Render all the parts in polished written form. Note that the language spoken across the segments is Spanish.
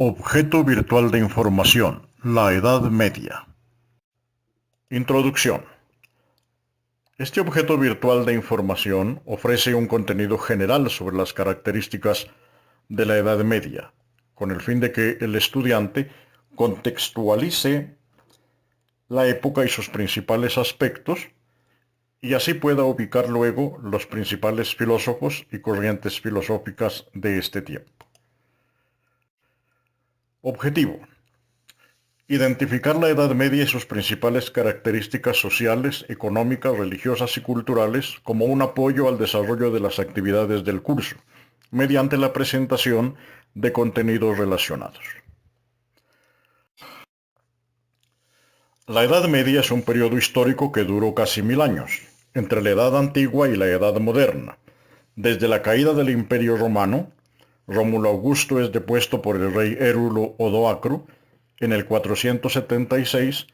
Objeto virtual de información, la Edad Media. Introducción. Este objeto virtual de información ofrece un contenido general sobre las características de la Edad Media, con el fin de que el estudiante contextualice la época y sus principales aspectos, y así pueda ubicar luego los principales filósofos y corrientes filosóficas de este tiempo. Objetivo: identificar la Edad Media y sus principales características sociales, económicas, religiosas y culturales como un apoyo al desarrollo de las actividades del curso, mediante la presentación de contenidos relacionados. La Edad Media es un periodo histórico que duró casi 1000 años, entre la Edad Antigua y la Edad Moderna. Desde la caída del Imperio Romano, Rómulo Augusto es depuesto por el rey Érulo Odoacro en el 476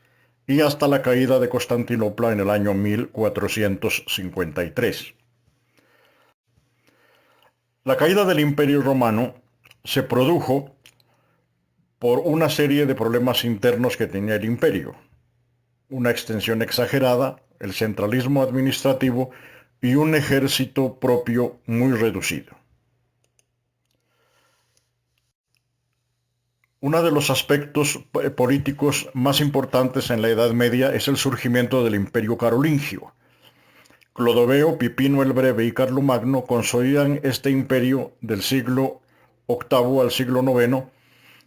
y hasta la caída de Constantinopla en el año 1453. La caída del Imperio Romano se produjo por una serie de problemas internos que tenía el imperio: una extensión exagerada, el centralismo administrativo y un ejército propio muy reducido. Uno de los aspectos políticos más importantes en la Edad Media es el surgimiento del Imperio Carolingio. Clodoveo, Pipino el Breve y Carlomagno consolidan este imperio del siglo VIII al siglo IX,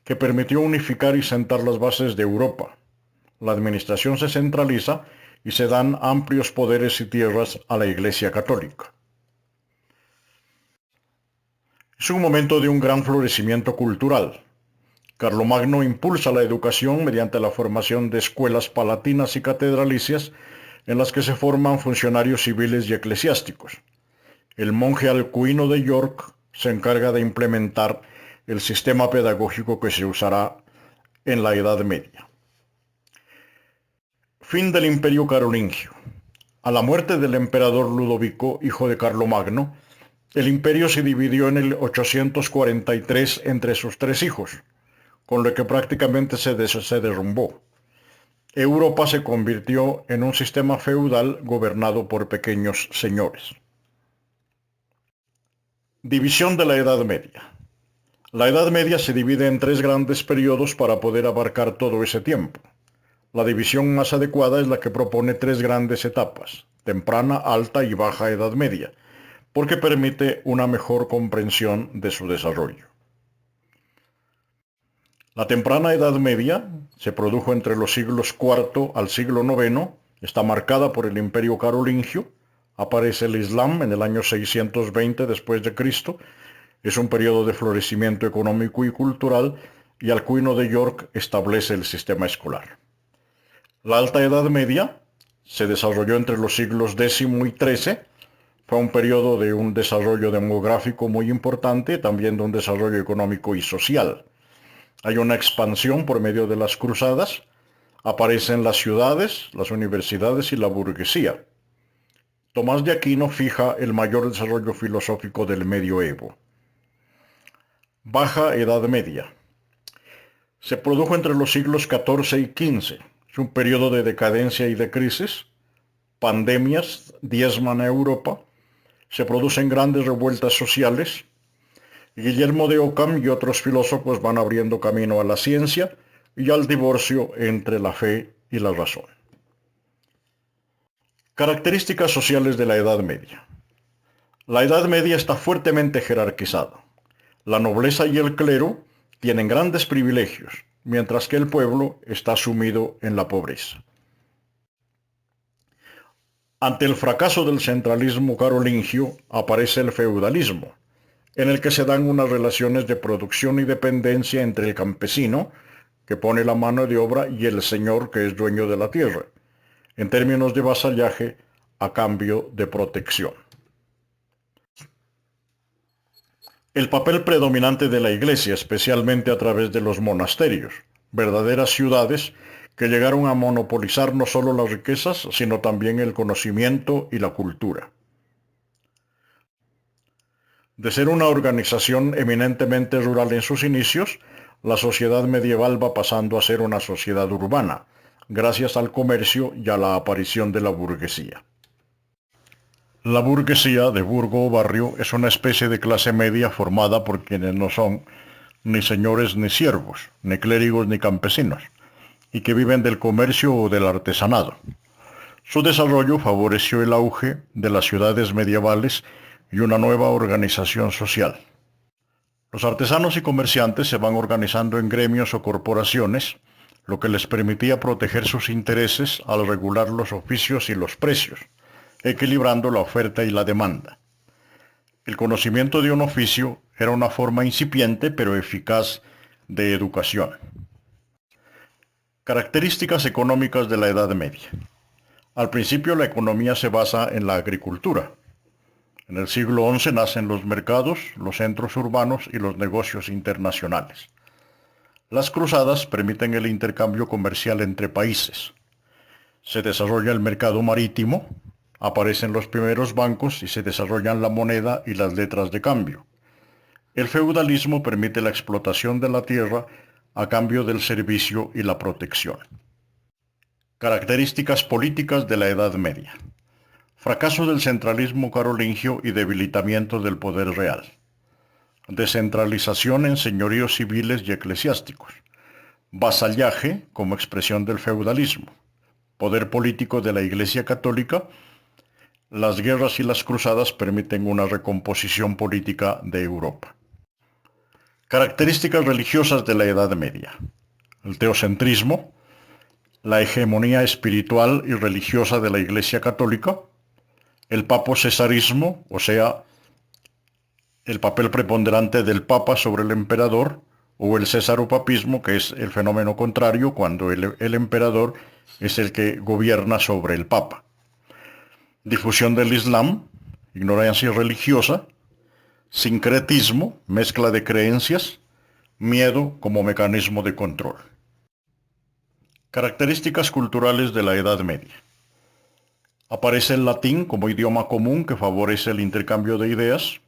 que permitió unificar y sentar las bases de Europa. La administración se centraliza y se dan amplios poderes y tierras a la Iglesia Católica. Es un momento de un gran florecimiento cultural. Carlomagno impulsa la educación mediante la formación de escuelas palatinas y catedralicias en las que se forman funcionarios civiles y eclesiásticos. El monje Alcuino de York se encarga de implementar el sistema pedagógico que se usará en la Edad Media. Fin del Imperio Carolingio. A la muerte del emperador Ludovico, hijo de Carlomagno, el imperio se dividió en el 843 entre sus tres hijos, con lo que prácticamente se derrumbó. Europa se convirtió en un sistema feudal gobernado por pequeños señores. División de la Edad Media. La Edad Media se divide en tres grandes periodos para poder abarcar todo ese tiempo. La división más adecuada es la que propone tres grandes etapas: temprana, alta y baja Edad Media, porque permite una mejor comprensión de su desarrollo. La temprana Edad Media se produjo entre los siglos IV al siglo IX, está marcada por el Imperio Carolingio, aparece el Islam en el año 620 después de Cristo, es un periodo de florecimiento económico y cultural, y Alcuino de York establece el sistema escolar. La Alta Edad Media se desarrolló entre los siglos X y XIII, fue un periodo de un desarrollo demográfico muy importante, también de un desarrollo económico y social. Hay una expansión por medio de las cruzadas, aparecen las ciudades, las universidades y la burguesía. Tomás de Aquino fija el mayor desarrollo filosófico del medioevo. Baja Edad Media. Se produjo entre los siglos XIV y XV. Es un periodo de decadencia y de crisis. Pandemias diezman a Europa. Se producen grandes revueltas sociales. Guillermo de Ockham y otros filósofos van abriendo camino a la ciencia y al divorcio entre la fe y la razón. Características sociales de la Edad Media. La Edad Media está fuertemente jerarquizada. La nobleza y el clero tienen grandes privilegios, mientras que el pueblo está sumido en la pobreza. Ante el fracaso del centralismo carolingio aparece el feudalismo, en el que se dan unas relaciones de producción y dependencia entre el campesino, que pone la mano de obra, y el señor, que es dueño de la tierra, en términos de vasallaje a cambio de protección. El papel predominante de la Iglesia, especialmente a través de los monasterios, verdaderas ciudades que llegaron a monopolizar no solo las riquezas, sino también el conocimiento y la cultura. De ser una organización eminentemente rural en sus inicios, la sociedad medieval va pasando a ser una sociedad urbana, gracias al comercio y a la aparición de la burguesía. La burguesía de burgo o barrio es una especie de clase media formada por quienes no son ni señores ni siervos, ni clérigos ni campesinos, y que viven del comercio o del artesanado. Su desarrollo favoreció el auge de las ciudades medievales y una nueva organización social. Los artesanos y comerciantes se van organizando en gremios o corporaciones, lo que les permitía proteger sus intereses al regular los oficios y los precios, equilibrando la oferta y la demanda. El conocimiento de un oficio era una forma incipiente pero eficaz de educación. Características económicas de la Edad Media. Al principio la economía se basa en la agricultura. En el siglo XI nacen los mercados, los centros urbanos y los negocios internacionales. Las cruzadas permiten el intercambio comercial entre países. Se desarrolla el mercado marítimo, aparecen los primeros bancos y se desarrollan la moneda y las letras de cambio. El feudalismo permite la explotación de la tierra a cambio del servicio y la protección. Características políticas de la Edad Media. Fracaso del centralismo carolingio y debilitamiento del poder real. Descentralización en señoríos civiles y eclesiásticos. Vasallaje como expresión del feudalismo. Poder político de la Iglesia Católica. Las guerras y las cruzadas permiten una recomposición política de Europa. Características religiosas de la Edad Media. El teocentrismo, la hegemonía espiritual y religiosa de la Iglesia Católica, el papocesarismo, o sea, el papel preponderante del Papa sobre el emperador, o el cesaropapismo, que es el fenómeno contrario, cuando el emperador es el que gobierna sobre el Papa. Difusión del Islam, ignorancia religiosa, sincretismo, mezcla de creencias, miedo como mecanismo de control. Características culturales de la Edad Media. Aparece el latín como idioma común que favorece el intercambio de ideas,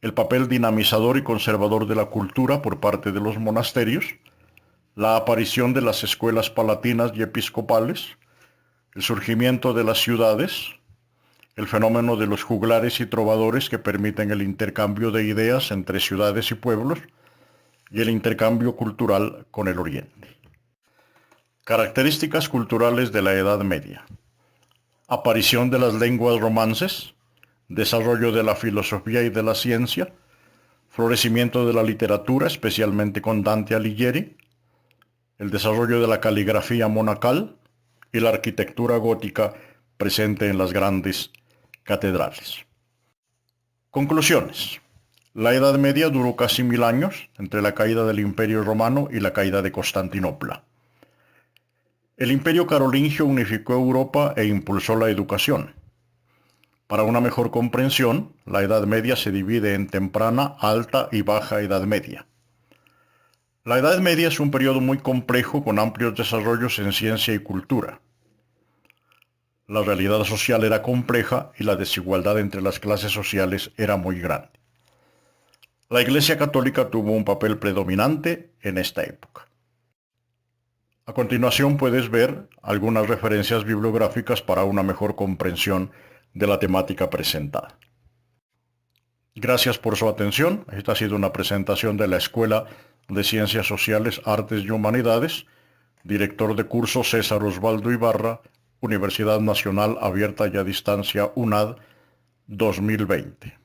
el papel dinamizador y conservador de la cultura por parte de los monasterios, la aparición de las escuelas palatinas y episcopales, el surgimiento de las ciudades, el fenómeno de los juglares y trovadores que permiten el intercambio de ideas entre ciudades y pueblos, y el intercambio cultural con el Oriente. Características culturales de la Edad Media. Aparición de las lenguas romances, desarrollo de la filosofía y de la ciencia, florecimiento de la literatura, especialmente con Dante Alighieri, el desarrollo de la caligrafía monacal y la arquitectura gótica presente en las grandes catedrales. Conclusiones. La Edad Media duró casi 1000 años, entre la caída del Imperio Romano y la caída de Constantinopla. El Imperio Carolingio unificó Europa e impulsó la educación. Para una mejor comprensión, la Edad Media se divide en temprana, alta y baja Edad Media. La Edad Media es un periodo muy complejo con amplios desarrollos en ciencia y cultura. La realidad social era compleja y la desigualdad entre las clases sociales era muy grande. La Iglesia Católica tuvo un papel predominante en esta época. A continuación puedes ver algunas referencias bibliográficas para una mejor comprensión de la temática presentada. Gracias por su atención. Esta ha sido una presentación de la Escuela de Ciencias Sociales, Artes y Humanidades, director de curso César Osvaldo Ibarra, Universidad Nacional Abierta y a Distancia UNAD 2020.